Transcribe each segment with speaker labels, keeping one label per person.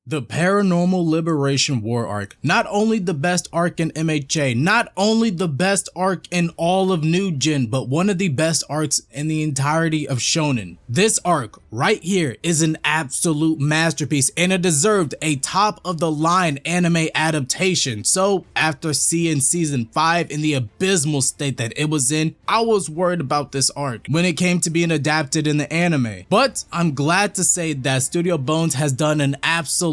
Speaker 1: The Paranormal Liberation War Arc. Not only the best arc in MHA, not only the best arc in all of New Gen, but one of the best arcs in the entirety of Shonen. This arc right here is an absolute masterpiece and it deserved a top of the line anime adaptation. So after seeing season 5 in the abysmal state that it was in, I was worried about this arc when it came to being adapted in the anime. But I'm glad to say that Studio Bones has done an absolutely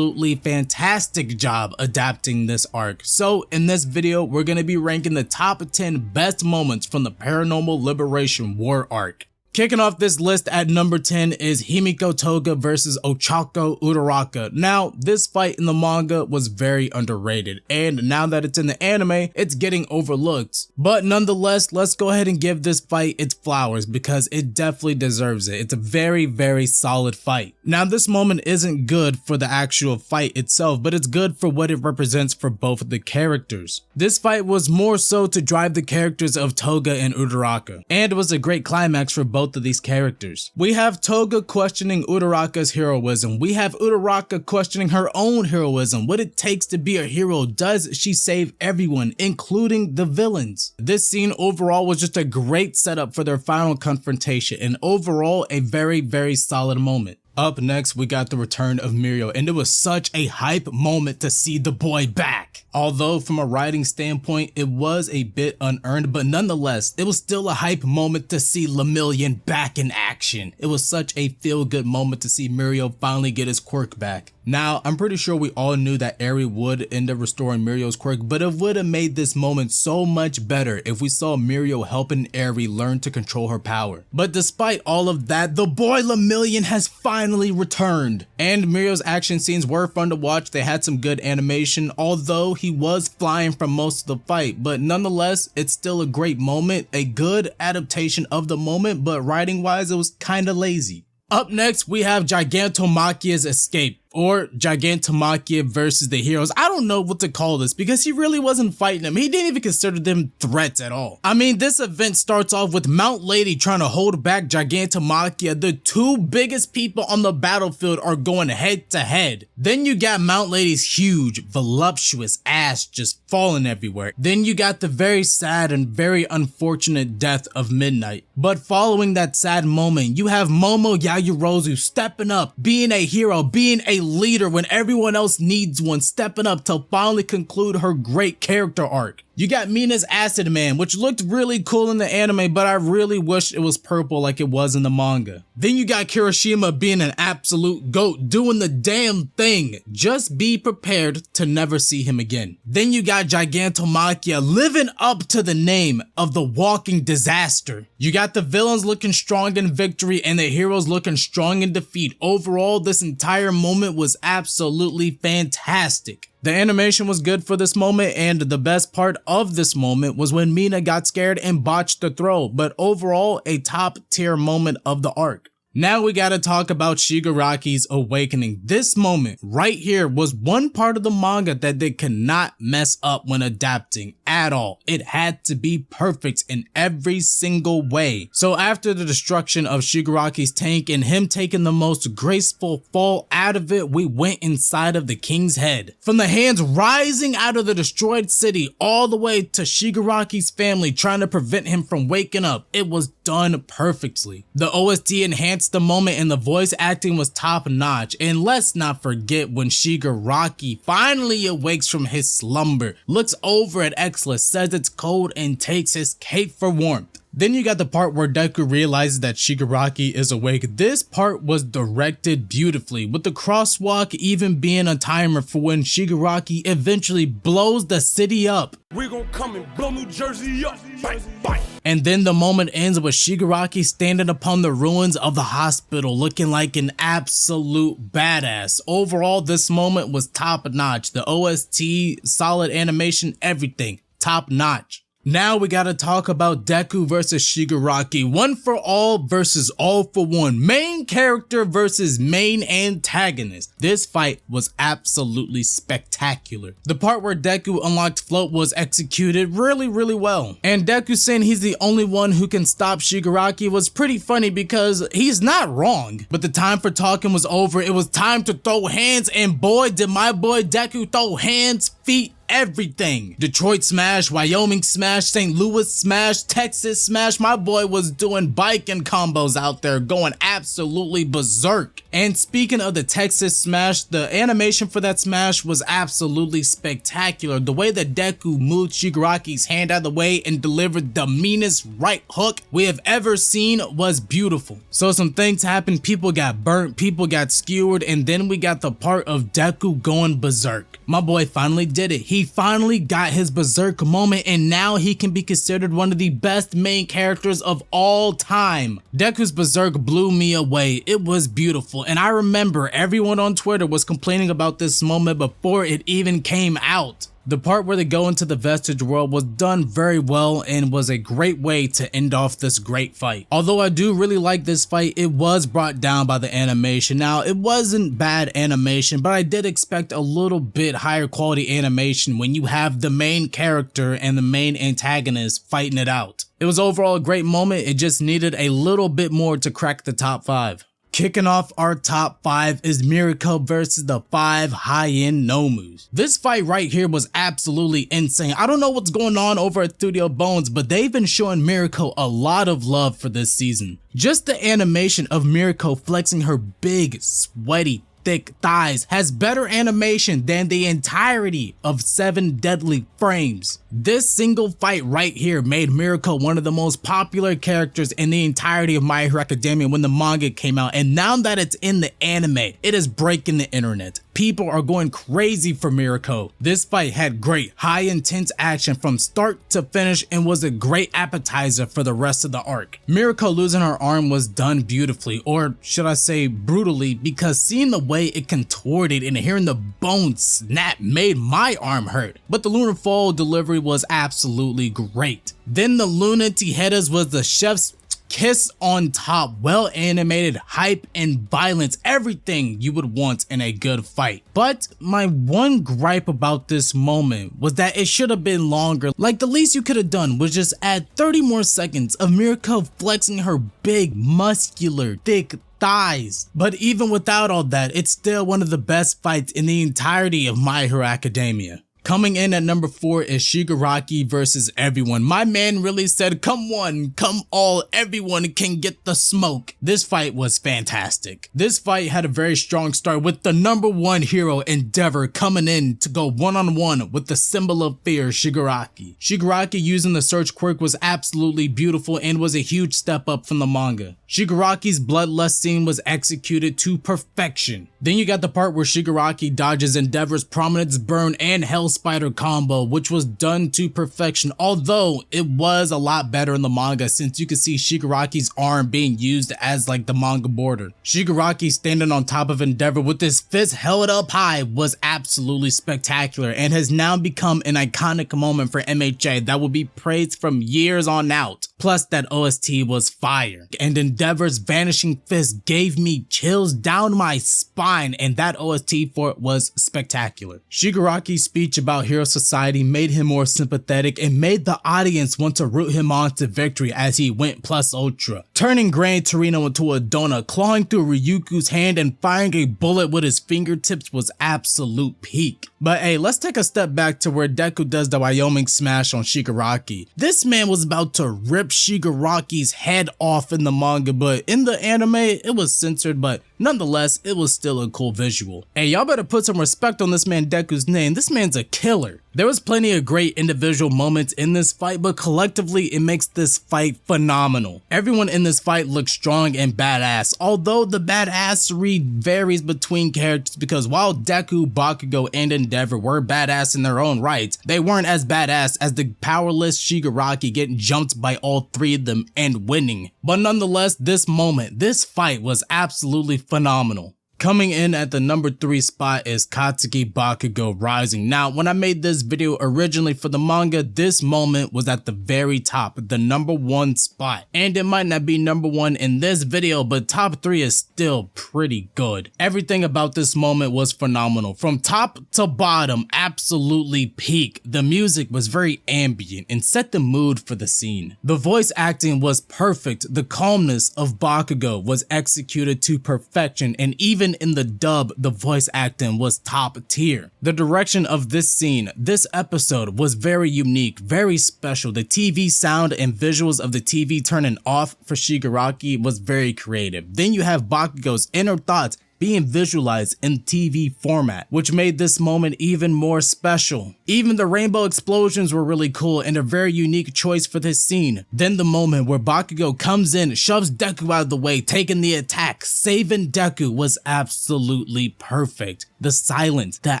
Speaker 1: fantastic job adapting this arc. So in this video, we're going to be ranking the top 10 best moments from the Paranormal Liberation War arc. Kicking off this list at number 10 is Himiko Toga versus Ochako Uraka. Now, this fight in the manga was very underrated, and now that it's in the anime, it's getting overlooked. But nonetheless, let's go ahead and give this fight its flowers because it definitely deserves it. It's a very, very solid fight. Now, this moment isn't good for the actual fight itself, but it's good for what it represents for both of the characters. This fight was more so to drive the characters of Toga and Uraka, and it was a great climax for both of these characters. We have Toga questioning Uraraka's heroism. We have Uraka questioning her own heroism, what it takes to be a hero. Does she save everyone, including the villains? This scene overall was just a great setup for their final confrontation, and overall a very, very solid moment. Up next, we got the return of Muriel, and it was such a hype moment to see the boy back. Although from a writing standpoint, it was a bit unearned, but nonetheless, it was still a hype moment to see Lemillion back in action. It was such a feel-good moment to see Muriel finally get his quirk back. Now, I'm pretty sure we all knew that Eri would end up restoring Muriel's quirk, but it would have made this moment so much better if we saw Muriel helping Eri learn to control her power. But despite all of that, the boy Lemillion has finally returned. And Muriel's action scenes were fun to watch. They had some good animation, although he was flying for most of the fight. But nonetheless, it's still a great moment, a good adaptation of the moment, but writing-wise, it was kinda lazy. Up next, we have Gigantomachia's escape, or Gigantomachia versus the heroes. I don't know what to call this because he really wasn't fighting them. He didn't even consider them threats at all. I mean, this event starts off with Mount Lady trying to hold back Gigantomachia. The two biggest people on the battlefield are going head to head. Then you got Mount Lady's huge, voluptuous ass just falling everywhere. Then you got the very sad and very unfortunate death of Midnight. But following that sad moment, you have Momo Yaoyorozu stepping up, being a hero, being a leader when everyone else needs one, stepping up to finally conclude her great character arc. You got Mina's Acid Man, which looked really cool in the anime, but I really wish it was purple like it was in the manga. Then you got Kirishima being an absolute goat, doing the damn thing. Just be prepared to never see him again. Then you got Gigantomachia living up to the name of the walking disaster. You got the villains looking strong in victory and the heroes looking strong in defeat. Overall, this entire moment was absolutely fantastic. The animation was good for this moment, and the best part of this moment was when Mina got scared and botched the throw, but overall a top tier moment of the arc. Now we gotta talk about Shigarakis Awakening. This moment right here was one part of the manga that they could not mess up when adapting at all. It had to be perfect in every single way. So after the destruction of Shigaraki's tank and him taking the most graceful fall out of it, we went inside of the king's head. From the hands rising out of the destroyed city all the way to Shigaraki's family trying to prevent him from waking up, it was done perfectly. The OST enhanced the moment and the voice acting was top notch. And let's not forget when Shigaraki finally awakes from his slumber, looks over at Exless, says it's cold and takes his cape for warmth. Then you got the part where Deku realizes that Shigaraki is awake. This part was directed beautifully, with the crosswalk even being a timer for when Shigaraki eventually blows the city up.
Speaker 2: We're gonna come and blow New Jersey up. Bang, bang.
Speaker 1: And then the moment ends with Shigaraki standing upon the ruins of the hospital looking like an absolute badass. Overall, this moment was top notch. The OST, solid animation, everything top notch. Now we gotta talk about Deku versus Shigaraki. One for all versus all for one. Main character versus main antagonist. This fight was absolutely spectacular. The part where Deku unlocked float was executed really well. And Deku saying he's the only one who can stop Shigaraki was pretty funny because he's not wrong. But the time for talking was over. It was time to throw hands, and boy did my boy Deku throw hands, feet, everything. Detroit smash, Wyoming smash, St. Louis smash, Texas smash. My boy was doing biking combos out there, going absolutely berserk. And speaking of the Texas smash, the animation for that smash was absolutely spectacular. The way that Deku moved Shigaraki's hand out of the way and delivered the meanest right hook we have ever seen was beautiful. So some things happened, people got burnt, people got skewered, and then we got the part of Deku going berserk. My boy finally did it. He finally got his berserk moment, and now he can be considered one of the best main characters of all time. Deku's berserk blew me away. It was beautiful, and I remember everyone on Twitter was complaining about this moment before it even came out. The part where they go into the vestige world was done very well and was a great way to end off this great fight. Although I do really like this fight, it was brought down by the animation. Now, it wasn't bad animation, but I did expect a little bit higher quality animation when you have the main character and the main antagonist fighting it out. It was overall a great moment, it just needed a little bit more to crack the top 5. Kicking off our top 5 is Muriels versus the 5 high-end Nomus. This fight right here was absolutely insane. I don't know what's going on over at Studio Bones, but they've been showing Muriels a lot of love for this season. Just the animation of Muriels flexing her big, sweaty, thick thighs has better animation than the entirety of 7 Deadly Frames. This single fight right here made Muriels one of the most popular characters in the entirety of My Hero Academia when the manga came out, and now that it's in the anime, it is breaking the internet. People are going crazy for Muriels. This fight had great, high intense action from start to finish and was a great appetizer for the rest of the arc. Muriels losing her arm was done beautifully, or should I say brutally, because seeing the way it contorted and hearing the bone snap made my arm hurt. But the Lunar Fall delivery was absolutely great. Then the Luna Tijeras was the chef's kiss on top, well animated, hype and violence, everything you would want in a good fight. But my one gripe about this moment was that it should have been longer. Like, the least you could have done was just add 30 more seconds of Muriels flexing her big, muscular, thick thighs. But even without all that, it's still one of the best fights in the entirety of My Hero Academia. Coming in at number 4 is Shigaraki versus everyone. My man really said, come one, come all, everyone can get the smoke. This fight was fantastic. This fight had a very strong start with the number 1 hero, Endeavor, coming in to go one-on-one with the symbol of fear, Shigaraki. Shigaraki using the search quirk was absolutely beautiful and was a huge step up from the manga. Shigaraki's bloodlust scene was executed to perfection. Then you got the part where Shigaraki dodges Endeavor's Prominence Burn and Hell Spider combo, which was done to perfection, although it was a lot better in the manga since you could see Shigaraki's arm being used as like the manga border. Shigaraki standing on top of Endeavor with his fist held up high was absolutely spectacular and has now become an iconic moment for MHA that will be praised from years on out. Plus that OST was fire, and Endeavor's vanishing fist gave me chills down my spine, and that OST for it was spectacular. Shigaraki's speech about Hero Society made him more sympathetic and made the audience want to root him on to victory as he went plus ultra, turning Gran Torino into a donut, clawing through Ryuku's hand and firing a bullet with his fingertips was absolute peak. But hey, let's take a step back to where Deku does the Wyoming smash on Shigaraki. This man was about to rip Shigaraki's head off in the manga, but in the anime it was censored, but nonetheless it was still a cool visual. Hey, y'all better put some respect on this man Deku's name. This man's a killer. There was plenty of great individual moments in this fight, but collectively it makes this fight phenomenal. Everyone in this fight looks strong and badass, although the badassery varies between characters because while Deku, Bakugou, and Endeavor were badass in their own right, they weren't as badass as the powerless Shigaraki getting jumped by all 3 of them and winning. But nonetheless, this moment, this fight was absolutely phenomenal. Coming in at the number 3 spot is Katsuki Bakugou Rising. Now, when I made this video originally for the manga, this moment was at the very top, the number 1 spot. And it might not be number 1 in this video, but top 3 is still pretty good. Everything about this moment was phenomenal. From top to bottom, absolutely peak. The music was very ambient and set the mood for the scene. The voice acting was perfect. The calmness of Bakugou was executed to perfection, and even in the dub, the voice acting was top tier. The direction of this scene, this episode, was very unique, very special. The TV sound and visuals of the TV turning off for Shigaraki was very creative. Then you have Bakugou's inner thoughts being visualized in TV format, which made this moment even more special. Even the rainbow explosions were really cool and a very unique choice for this scene. Then the moment where Bakugou comes in, shoves Deku out of the way, taking the attack, saving Deku was absolutely perfect. The silence, the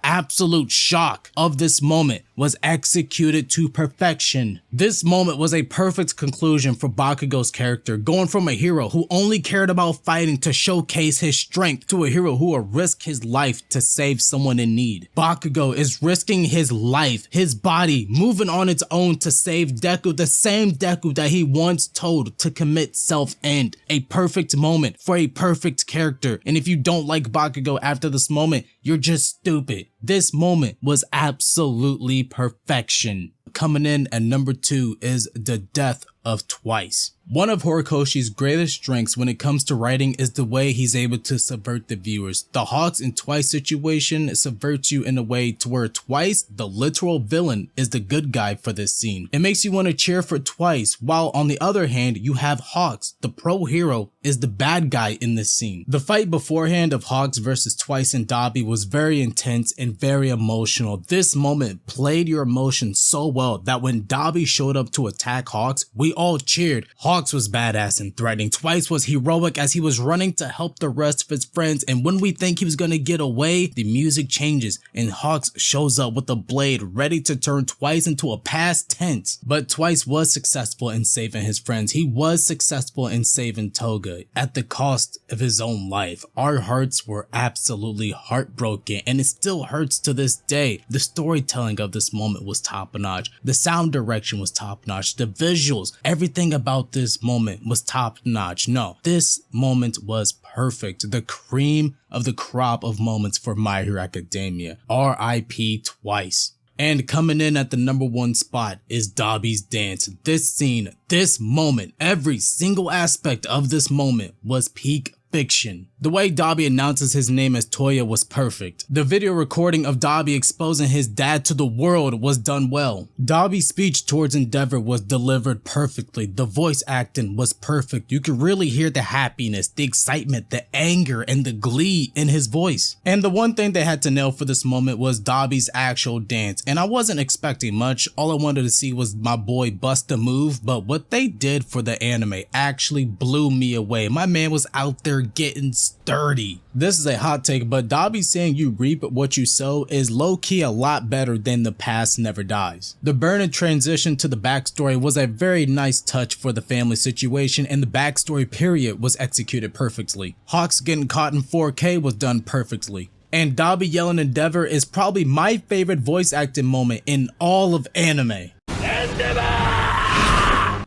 Speaker 1: absolute shock of this moment was executed to perfection. This moment was a perfect conclusion for Bakugou's character, going from a hero who only cared about fighting to showcase his strength to a hero who will risk his life to save someone in need. Bakugou is risking his life, his body, moving on its own to save Deku, the same Deku that he once told to commit self-end. A perfect moment for a perfect character. And if you don't like Bakugou after this moment, you're just stupid. This moment was absolutely perfection. Coming in at number 2 is the death of Twice. One of Horikoshi's greatest strengths when it comes to writing is the way he's able to subvert the viewers. The Hawks and Twice situation subverts you in a way to where Twice, the literal villain, is the good guy for this scene. It makes you want to cheer for Twice, while on the other hand, you have Hawks, the pro hero, is the bad guy in this scene. The fight beforehand of Hawks versus Twice and Dobby was very intense and very emotional. This moment played your emotions so well that when Dobby showed up to attack Hawks, we all cheered. Hawks was badass and threatening. Twice was heroic as he was running to help the rest of his friends, and when we think he was gonna get away, the music changes and Hawks shows up with a blade ready to turn Twice into a past tense. But Twice was successful in saving his friends. He was successful in saving Toga at the cost of his own life. Our hearts were absolutely heartbroken, and it still hurts to this day. The storytelling of this moment was top notch. The sound direction was top notch. The visuals, everything about this moment was top notch. No, this moment was perfect. The cream of the crop of moments for My Hero Academia. R.I.P. Twice. And coming in at the number 1 spot is Dobbys Dance. This scene, this moment, every single aspect of this moment was peak fiction. The way Dobby announces his name as Toya was perfect. The video recording of Dobby exposing his dad to the world was done well. Dobby's speech towards Endeavor was delivered perfectly. The voice acting was perfect. You could really hear the happiness, the excitement, the anger, and the glee in his voice. And the one thing they had to nail for this moment was Dobby's actual dance. And I wasn't expecting much. All I wanted to see was my boy bust a move, but what they did for the anime actually blew me away. My man was out there getting sturdy. This is a hot take, but Dobby saying you reap what you sow is low-key a lot better than the past never dies. The burn and transition to the backstory was a very nice touch for the family situation, and the backstory period was executed perfectly. Hawks getting caught in 4K was done perfectly. And Dobby yelling Endeavor is probably my favorite voice acting moment in all of anime.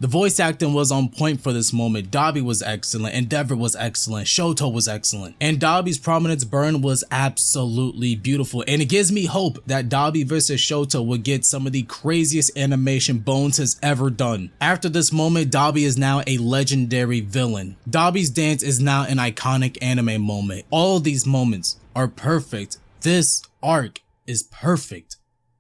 Speaker 1: The voice acting was on point for this moment. Dobby was excellent, Endeavor was excellent, Shoto was excellent, and Dobby's prominence burn was absolutely beautiful, and it gives me hope that Dobby versus Shoto will get some of the craziest animation Bones has ever done. After this moment, Dobby is now a legendary villain. Dobbys Dance is now an iconic anime moment. All of these moments are perfect. This arc is perfect.